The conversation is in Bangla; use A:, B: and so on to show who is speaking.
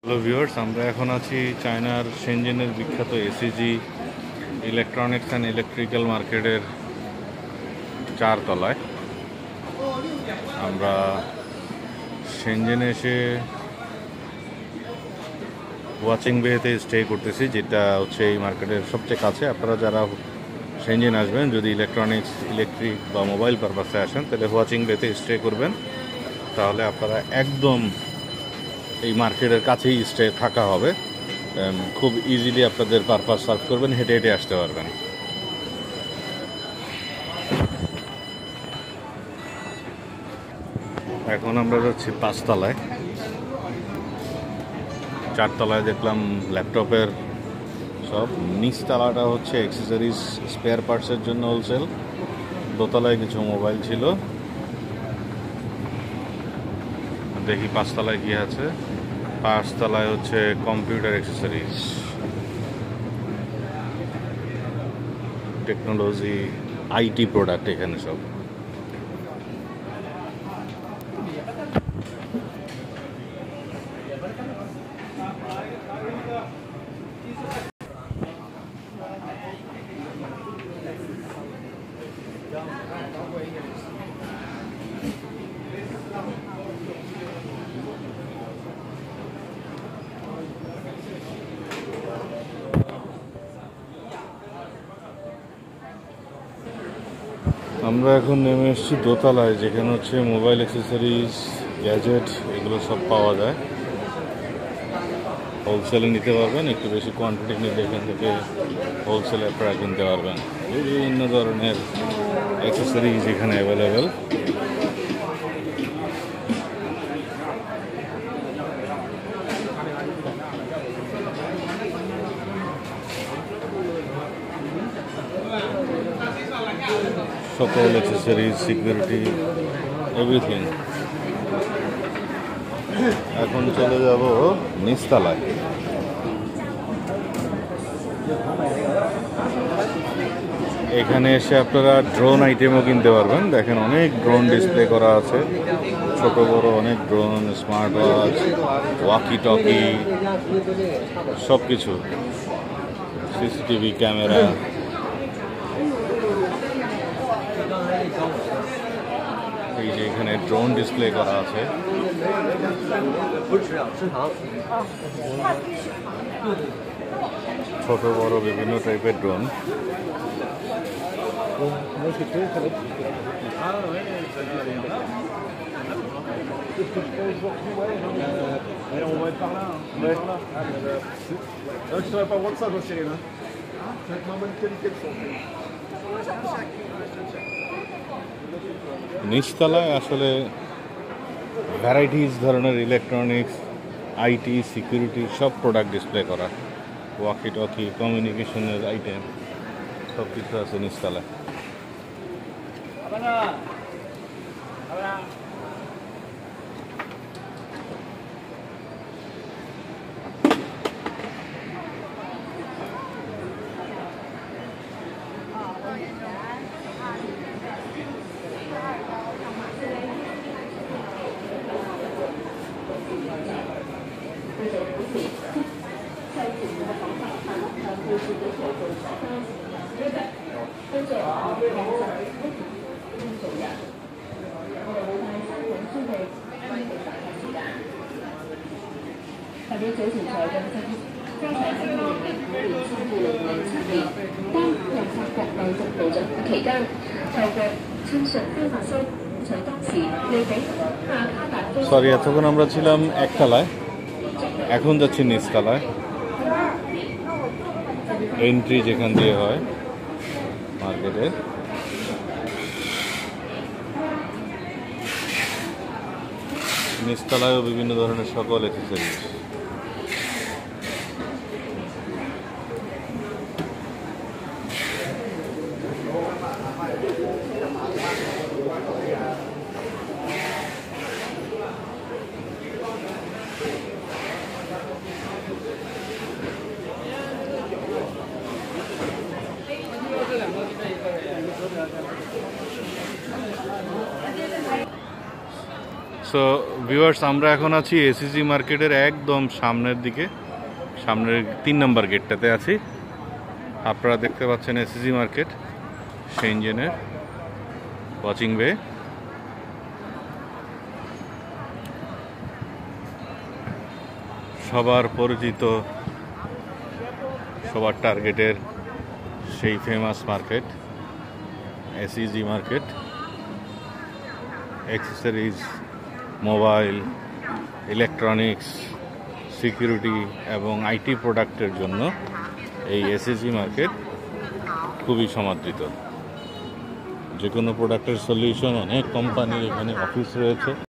A: হ্যালো ভিউয়ার্স, আমরা এখন আছি চায়নার শেনজেনের বিখ্যাত এসিজি ইলেকট্রনিক্স অ্যান্ড ইলেকট্রিক্যাল মার্কেটের 4 তলায়। আমরা শেনজেনে এসে ওয়াচিং বেতে স্টে করতেছি, যেটা হচ্ছে এই মার্কেটের সবচেয়ে কাছে। আপনারা যারা শেনজেন আসবেন, যদি ইলেকট্রনিক্স, ইলেকট্রিক বা মোবাইল পারপাসে আসেন, তাহলে ওয়াচিং বেতে স্টে করবেন। তাহলে আপনারা একদম এই মার্কেটের কাছেই স্টে থাকা হবে। খুব ইজিলি আপনাদের পারপাস সার্ভ করবেন, হেঁটে হেঁটে আসতে পারবেন। এখন আমরা যাচ্ছি 5 তলায়। 4 তলায় দেখলাম ল্যাপটপের সব, নিচ তলাটা হচ্ছে অ্যাক্সেসরিজ, স্পেয়ার পার্টসের জন্য হোলসেল। দোতলায় কিছু মোবাইল ছিল। দেখি 5 তলায় কি আছে। 5 তলায় হচ্ছে computer accessories, technology, IT product এখানে সব। আমরা এখন নেমে এসেছি দোতলায়, যেখানে হচ্ছে মোবাইল অ্যাক্সেসরিজ, গ্যাজেট, এগুলো সব পাওয়া যায়। হোলসেলে নিতে পারবেন, একটু বেশি কোয়ান্টিটি নিলে এখান থেকে হোলসেলে আপনারা কিনতে পারবেন। বিভিন্ন ধরনের অ্যাক্সেসরিজ এখানে অ্যাভেলেবেল। সকল অ্যাক্সেসরিজ, সিকিউরিটি, এভরিথিং। এখন চলে যাব নিচতলায়। এখানে এসে আপনারা ড্রোন আইটেমও কিনতে পারবেন। দেখেন, অনেক ড্রোন ডিসপ্লে করা আছে, ছোট বড় অনেক drone, smart watch, walkie talkie, সব কিছু, সিসিটিভি ক্যামেরা। এই যে এখানে ড্রোন ডিসপ্লে করা আছে। ছোট বড় বিভিন্ন টাইপের ড্রোন। নিচতলায় আসলে ভ্যারাইটিস ধরনের ইলেকট্রনিক্স, আইটি, সিকিউরিটি সব প্রোডাক্ট ডিসপ্লে করা। ওয়াকি টকি, কমিউনিকেশনের আইটেম সব কিছু আছে নিচতলায়। সরি, এতক্ষণ আমরা ছিলাম একতলায়, এখন যাচ্ছি নিচতলায়। এন্ট্রি যেখান দিয়ে হয় মার্কেটের। নিচতলায়ও বিভিন্ন ধরনের সকল অ্যাক্সেসরিজ। সো ভিউয়ার্স, আমরা এখন আছি এসিজি মার্কেটের একদম সামনের দিকে, সামনের 3 নম্বর গেটটাতে আছি। আপনারা দেখতে পাচ্ছেন এসিজি মার্কেট, শেনজেনের ওয়াচিং বে। সবার পরিচিত, সবার টার্গেটের সেই famous market SEG market. Accessories, mobile, electronics, security এবং আইটি প্রোডাক্টের জন্য এই এসইজি মার্কেট খুবই সমাদৃত। যে কোনো প্রোডাক্টের সলিউশন, অনেক কোম্পানির এখানে অফিস রয়েছে।